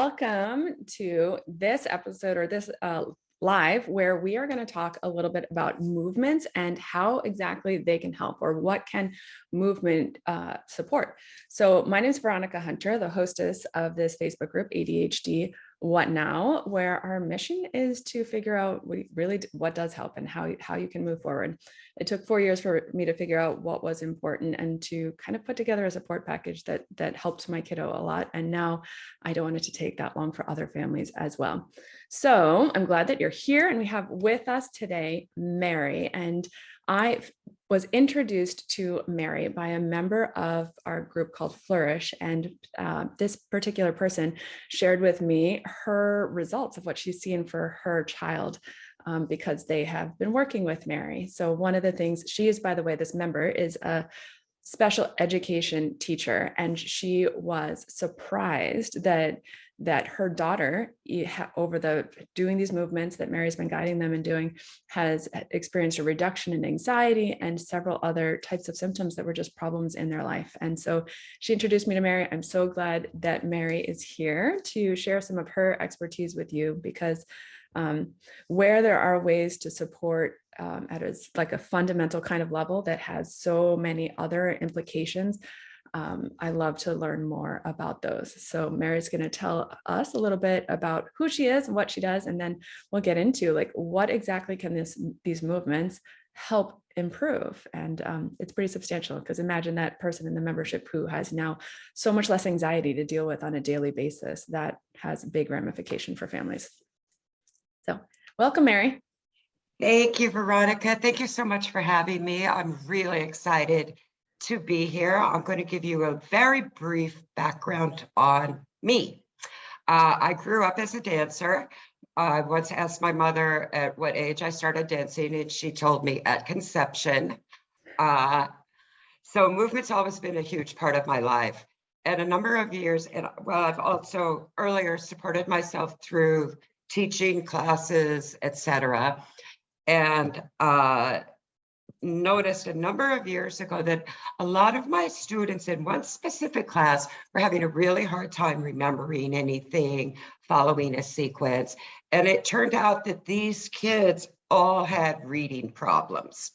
welcome to this episode or this live where we are going to talk a little bit about movements and how exactly they can help or what can movement support. So my name is Veronica Hunter, the hostess of this Facebook group, ADHD What Now, where our mission is to figure out what does help and how you can move forward. It took 4 years for me to figure out what was important and to kind of put together a support package that helped my kiddo a lot. And now I don't want it to take that long for other families as well. So I'm glad that you're here, and we have with us today Mary. And I was introduced to Mary by a member of our group called Flourish. And this particular person shared with me her results of what she's seen for her child because they have been working with Mary. So one of the things she is, by the way, this member is a special education teacher, and she was surprised that her daughter, over the doing these movements that Mary's been guiding them and doing, has experienced a reduction in anxiety and several other types of symptoms that were just problems in their life. And so she introduced me to Mary. I'm so glad that Mary is here to share some of her expertise with you, because where there are ways to support at a fundamental kind of level that has so many other implications, I love to learn more about those. So Mary's going to tell us a little bit about who she is and what she does, and then we'll get into what exactly can these movements help improve. And it's pretty substantial, because imagine that person in the membership who has now so much less anxiety to deal with on a daily basis. That has a big ramification for families. So welcome, Mary. Thank you, Veronica. Thank you so much for having me. I'm really excited to be here. I'm going to give you a very brief background on me. I grew up as a dancer. I once asked my mother at what age I started dancing, and she told me at conception. So movement's always been a huge part of my life. And a number of years, I've also earlier supported myself through teaching classes, etc. And noticed a number of years ago that a lot of my students in one specific class were having a really hard time remembering anything, following a sequence. And it turned out that these kids all had reading problems.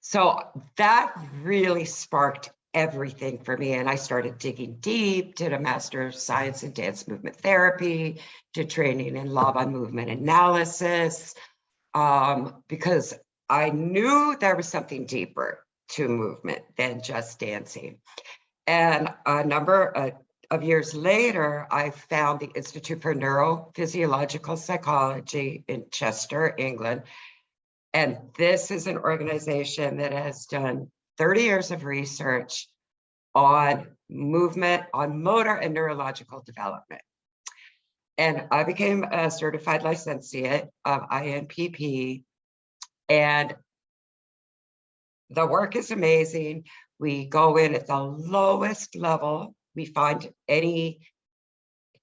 So that really sparked everything for me. And I started digging deep, did a Master of Science in Dance Movement Therapy, did training in Laban movement analysis, because I knew there was something deeper to movement than just dancing. And a number of years later, I found the Institute for Neurophysiological Psychology in Chester, England. And this is an organization that has done 30 years of research on movement, on motor and neurological development. And I became a certified licentiate of INPP. And the work is amazing. We go in at the lowest level. We find any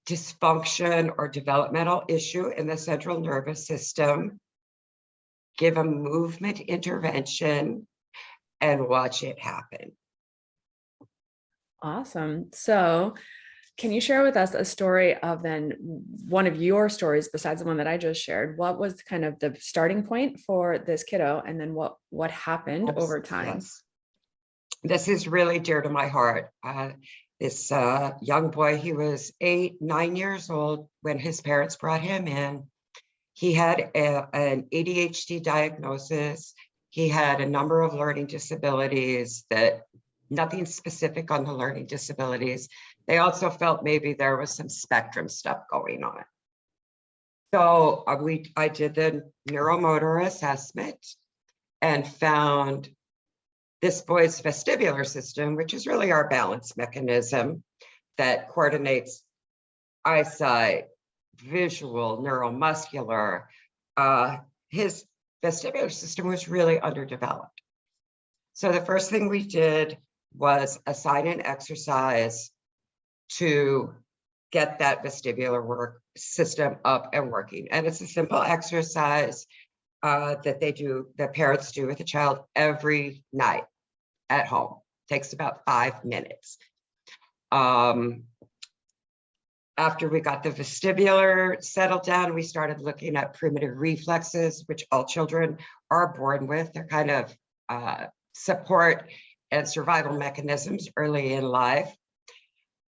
dysfunction or developmental issue in the central nervous system, give a movement intervention, and watch it happen. Awesome. So can you share with us a story of then one of your stories besides the one that I just shared? What was kind of the starting point for this kiddo, and then what happened over time? Yes. This is really dear to my heart. This young boy, he was 9 years old when his parents brought him in. He had an ADHD diagnosis. He had a number of learning disabilities, that nothing specific on the learning disabilities. They also felt maybe there was some spectrum stuff going on. So I did the neuromotor assessment and found this boy's vestibular system, which is really our balance mechanism that coordinates eyesight, visual, neuromuscular. His vestibular system was really underdeveloped. So the first thing we did was assign an exercise to get that vestibular system up and working. And it's a simple exercise that parents do with the child every night at home. Takes about 5 minutes. After we got the vestibular settled down, we started looking at primitive reflexes, which all children are born with. They're kind of support and survival mechanisms early in life.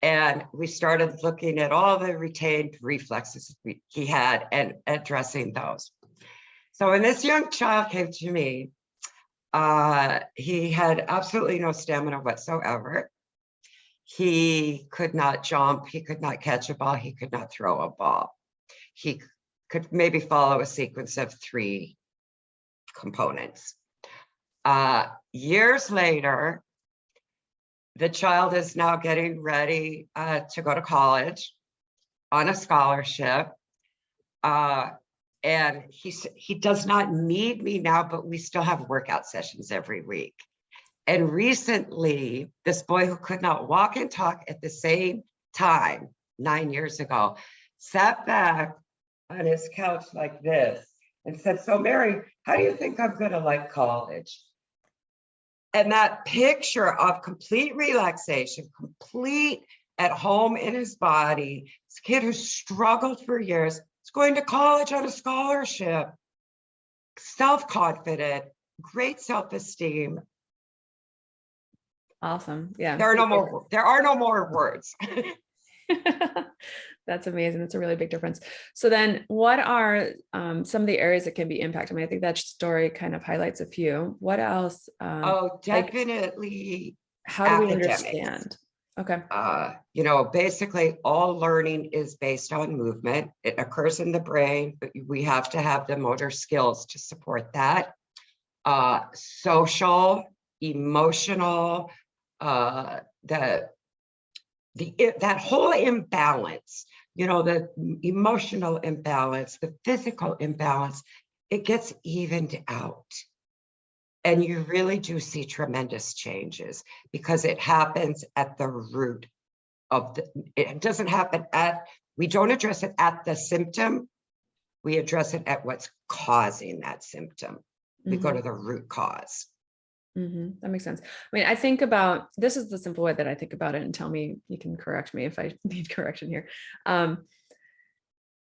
And we started looking at all the retained reflexes he had and addressing those. So when this young child came to me, he had absolutely no stamina whatsoever. He could not jump, he could not catch a ball, he could not throw a ball. He could maybe follow a sequence of 3 components. Years later, the child is now getting ready to go to college on a scholarship. And he does not need me now, but we still have workout sessions every week. And recently, this boy who could not walk and talk at the same time 9 years ago, sat back on his couch like this and said, "So Mary, how do you think I'm gonna like college?" And that picture of complete relaxation, complete at home in his body, this kid who struggled for years, is going to college on a scholarship, self-confident, great self-esteem. Awesome. Yeah. There are no more words. That's amazing. That's a really big difference. So then what are some of the areas that can be impacted? I mean, I think that story kind of highlights a few. What else? Oh, definitely. How do we academics. understand? Okay. Basically all learning is based on movement. It occurs in the brain, but we have to have the motor skills to support that. Social, emotional, that whole imbalance, the emotional imbalance, the physical imbalance, it gets evened out. And you really do see tremendous changes because it happens at the root of it doesn't happen we don't address it at the symptom. We address it at what's causing that symptom. We go to the root cause. That makes sense. I mean, I think about, this is the simple way that I think about it, and tell me, you can correct me if I need correction here.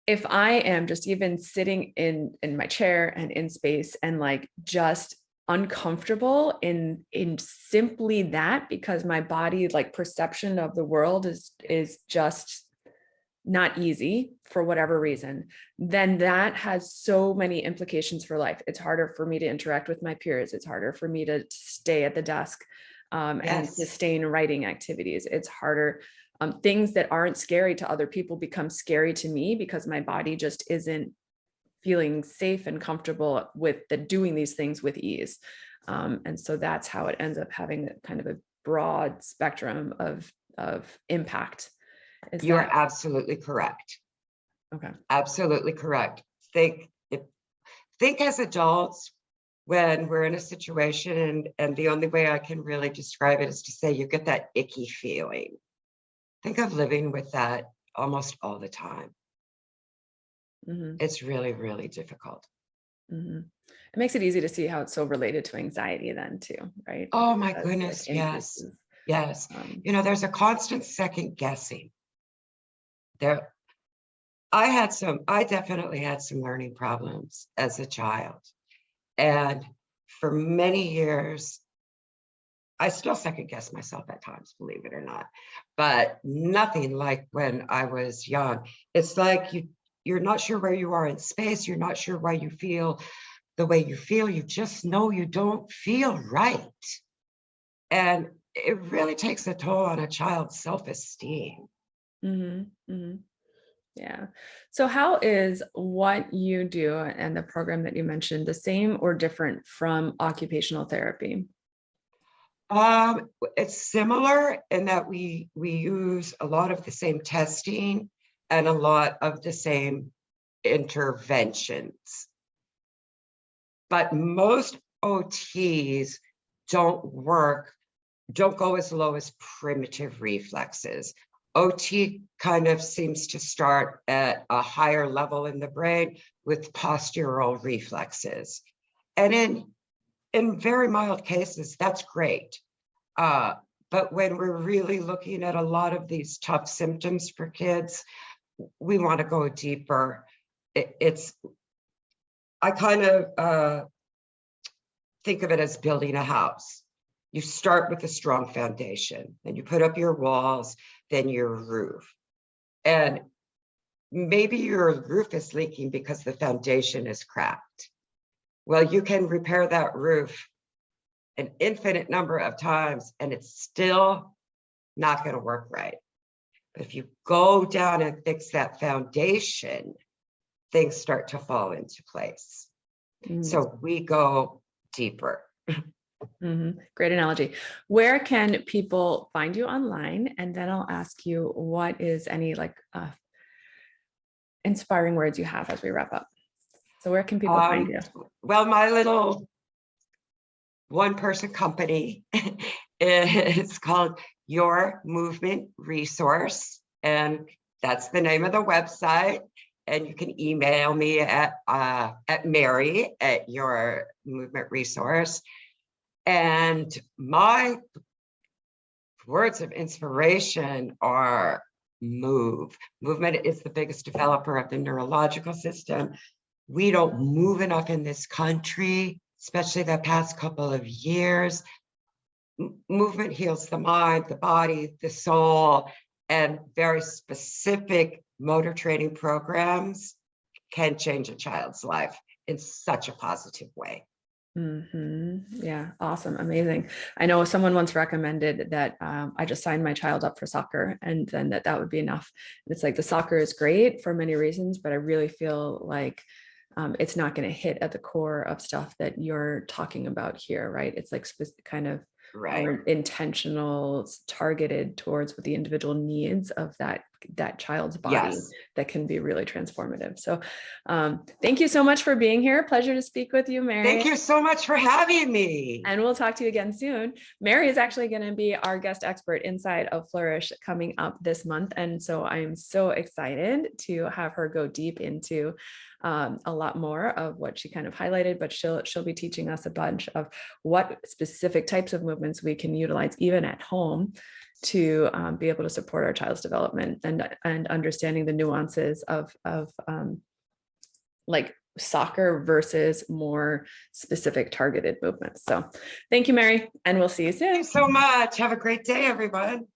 If I am just even sitting in my chair and in space and like just uncomfortable in simply that, because my body like perception of the world is just not easy for whatever reason, then that has so many implications for life. It's harder for me to interact with my peers. It's harder for me to stay at the desk and sustain writing activities. It's harder. Things that aren't scary to other people become scary to me because my body just isn't feeling safe and comfortable with doing these things with ease. And so that's how it ends up having kind of a broad spectrum of impact. You're absolutely correct. Okay. Absolutely correct. Think as adults when we're in a situation, and the only way I can really describe it is to say you get that icky feeling. Think of living with that almost all the time. It's really, really difficult. It makes it easy to see how it's so related to anxiety then too, right? Oh my goodness, yes. Yes. There's a constant second guessing. I definitely had some learning problems as a child. And for many years, I still second guess myself at times, believe it or not, but nothing like when I was young. It's like you're not sure where you are in space. You're not sure why you feel the way you feel. You just know you don't feel right. And it really takes a toll on a child's self-esteem. Yeah. So how is what you do and the program that you mentioned the same or different from occupational therapy? It's similar in that we use a lot of the same testing and a lot of the same interventions. But most OTs don't go as low as primitive reflexes. OT kind of seems to start at a higher level in the brain with postural reflexes. And in very mild cases, that's great. But when we're really looking at a lot of these tough symptoms for kids, we want to go deeper. I kind of think of it as building a house. You start with a strong foundation, then you put up your walls, then your roof. And maybe your roof is leaking because the foundation is cracked. Well, you can repair that roof an infinite number of times and it's still not going to work right. But if you go down and fix that foundation, things start to fall into place. So we go deeper. Great analogy. Where can people find you online? And then I'll ask you what is any like inspiring words you have as we wrap up. So where can people find you? Well, my little one-person company is called Your Movement Resource, and that's the name of the website. And you can email me at Mary at Your Movement Resource. And my words of inspiration are move. Movement is the biggest developer of the neurological system. We don't move enough in this country, especially the past couple of years. Movement heals the mind, the body, the soul, and very specific motor training programs can change a child's life in such a positive way. Yeah, awesome, amazing. I know someone once recommended that I just signed my child up for soccer and then that would be enough. It's like the soccer is great for many reasons, but I really feel like it's not going to hit at the core of stuff that you're talking about here, right? It's like kind of more intentional, targeted towards what the individual needs of that child's body. That can be really transformative. So thank you so much for being here. Pleasure to speak with you, Mary. Thank you so much for having me. And we'll talk to you again soon. Mary is actually going to be our guest expert inside of Flourish coming up this month. And so I'm so excited to have her go deep into a lot more of what she kind of highlighted, but she'll be teaching us a bunch of what specific types of movements we can utilize even at home to be able to support our child's development and understanding the nuances of like soccer versus more specific targeted movements. So thank you, Mary, and we'll see you soon. Thank you so much. Have a great day, everyone.